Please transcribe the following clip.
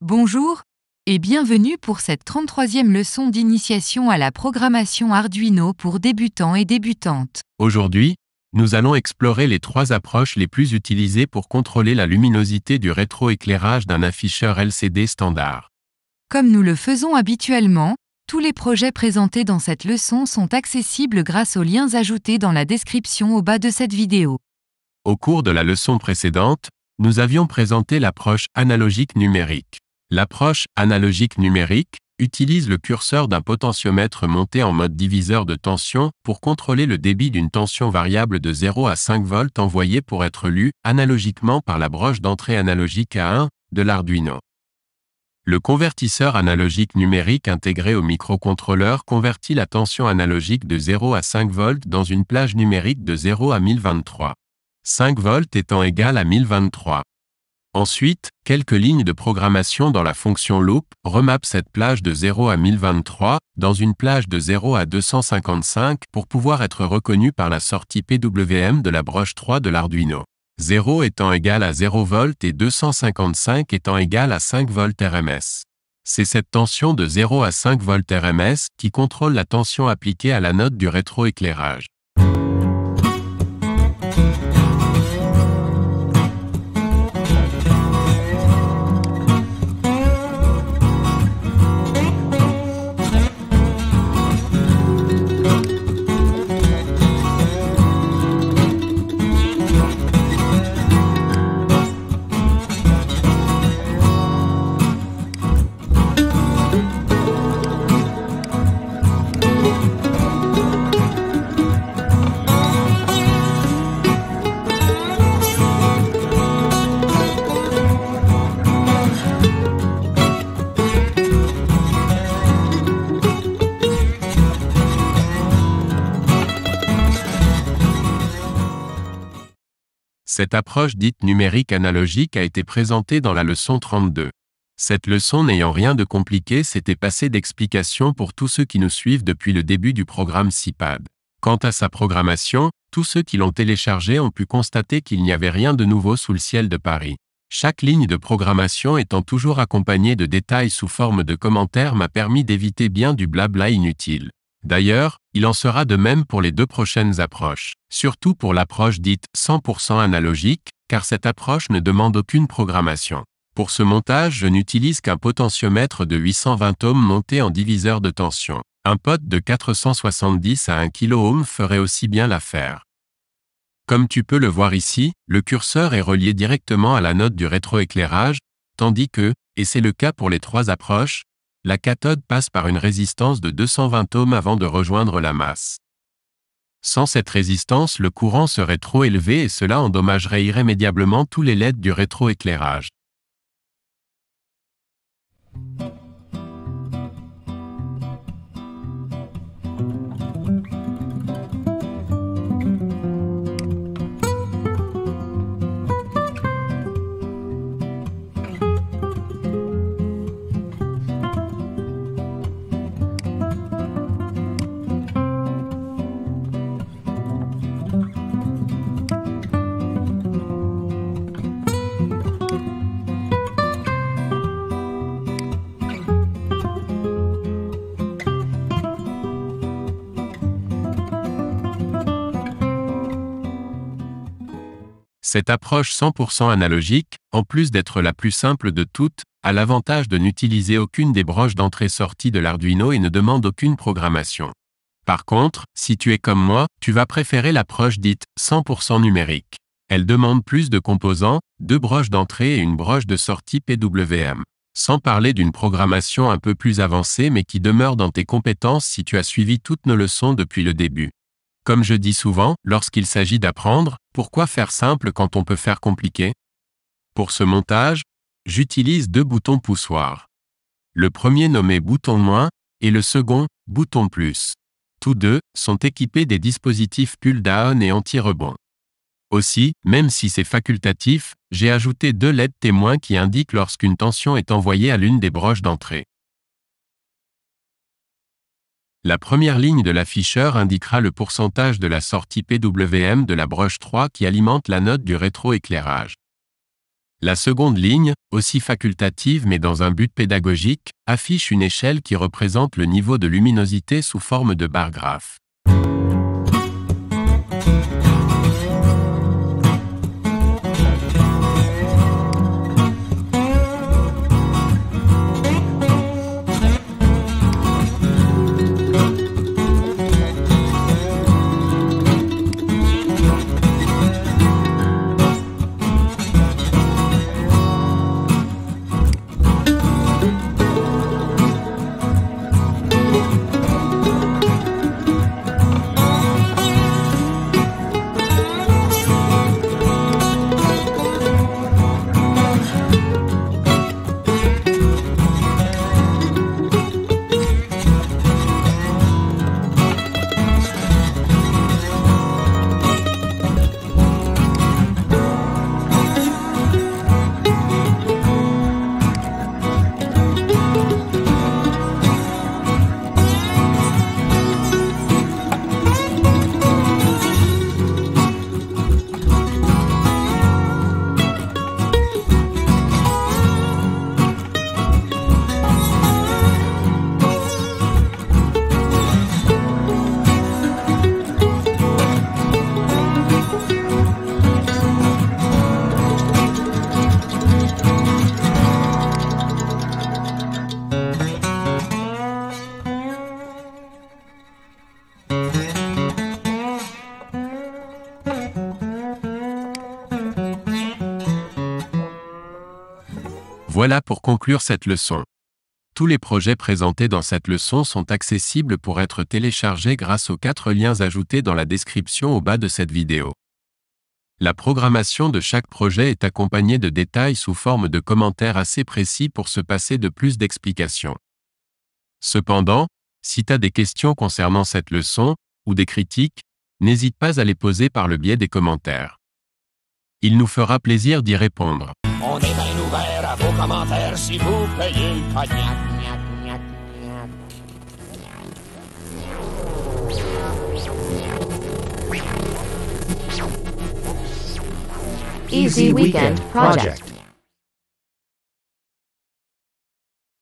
Bonjour et bienvenue pour cette 33e leçon d'initiation à la programmation Arduino pour débutants et débutantes. Aujourd'hui, nous allons explorer les trois approches les plus utilisées pour contrôler la luminosité du rétroéclairage d'un afficheur LCD standard. Comme nous le faisons habituellement, tous les projets présentés dans cette leçon sont accessibles grâce aux liens ajoutés dans la description au bas de cette vidéo. Au cours de la leçon précédente, nous avions présenté l'approche analogique numérique. L'approche analogique numérique utilise le curseur d'un potentiomètre monté en mode diviseur de tension pour contrôler le débit d'une tension variable de 0 à 5 volts envoyée pour être lue analogiquement par la broche d'entrée analogique A1 de l'Arduino. Le convertisseur analogique numérique intégré au microcontrôleur convertit la tension analogique de 0 à 5 volts dans une plage numérique de 0 à 1023. 5 volts étant égal à 1023. Ensuite, quelques lignes de programmation dans la fonction loop remappent cette plage de 0 à 1023 dans une plage de 0 à 255 pour pouvoir être reconnue par la sortie PWM de la broche 3 de l'Arduino. 0 étant égal à 0 volts et 255 étant égal à 5 volts RMS. C'est cette tension de 0 à 5 volts RMS qui contrôle la tension appliquée à l'anode du rétroéclairage. Cette approche dite numérique analogique a été présentée dans la leçon 32. Cette leçon n'ayant rien de compliqué s'était passée d'explications pour tous ceux qui nous suivent depuis le début du programme CPAD. Quant à sa programmation, tous ceux qui l'ont téléchargé ont pu constater qu'il n'y avait rien de nouveau sous le ciel de Paris. Chaque ligne de programmation étant toujours accompagnée de détails sous forme de commentaires m'a permis d'éviter bien du blabla inutile. D'ailleurs, il en sera de même pour les deux prochaines approches, surtout pour l'approche dite 100% analogique, car cette approche ne demande aucune programmation. Pour ce montage, je n'utilise qu'un potentiomètre de 820 ohms monté en diviseur de tension. Un pot de 470 à 1 kΩ ferait aussi bien l'affaire. Comme tu peux le voir ici, le curseur est relié directement à l'anode du rétroéclairage, tandis que, et c'est le cas pour les trois approches, la cathode passe par une résistance de 220 ohms avant de rejoindre la masse. Sans cette résistance, le courant serait trop élevé et cela endommagerait irrémédiablement tous les LED du rétroéclairage. Cette approche 100% analogique, en plus d'être la plus simple de toutes, a l'avantage de n'utiliser aucune des broches d'entrée-sortie de l'Arduino et ne demande aucune programmation. Par contre, si tu es comme moi, tu vas préférer l'approche dite 100% numérique. Elle demande plus de composants, 2 broches d'entrée et une broche de sortie PWM. Sans parler d'une programmation un peu plus avancée mais qui demeure dans tes compétences si tu as suivi toutes nos leçons depuis le début. Comme je dis souvent, lorsqu'il s'agit d'apprendre, pourquoi faire simple quand on peut faire compliqué? Pour ce montage, j'utilise 2 boutons poussoirs. Le premier nommé bouton moins et le second, bouton plus. Tous deux sont équipés des dispositifs pull-down et anti-rebond. Aussi, même si c'est facultatif, j'ai ajouté 2 LED témoins qui indiquent lorsqu'une tension est envoyée à l'une des broches d'entrée. La première ligne de l'afficheur indiquera le pourcentage de la sortie PWM de la broche 3 qui alimente l'anode du rétroéclairage. La seconde ligne, aussi facultative mais dans un but pédagogique, affiche une échelle qui représente le niveau de luminosité sous forme de barre graphe. Voilà pour conclure cette leçon. Tous les projets présentés dans cette leçon sont accessibles pour être téléchargés grâce aux 4 liens ajoutés dans la description au bas de cette vidéo. La programmation de chaque projet est accompagnée de détails sous forme de commentaires assez précis pour se passer de plus d'explications. Cependant, si tu as des questions concernant cette leçon, ou des critiques, n'hésite pas à les poser par le biais des commentaires. Il nous fera plaisir d'y répondre. On est bien ouvert à vos commentaires si vous payez le cognac. Easy Weekend Project.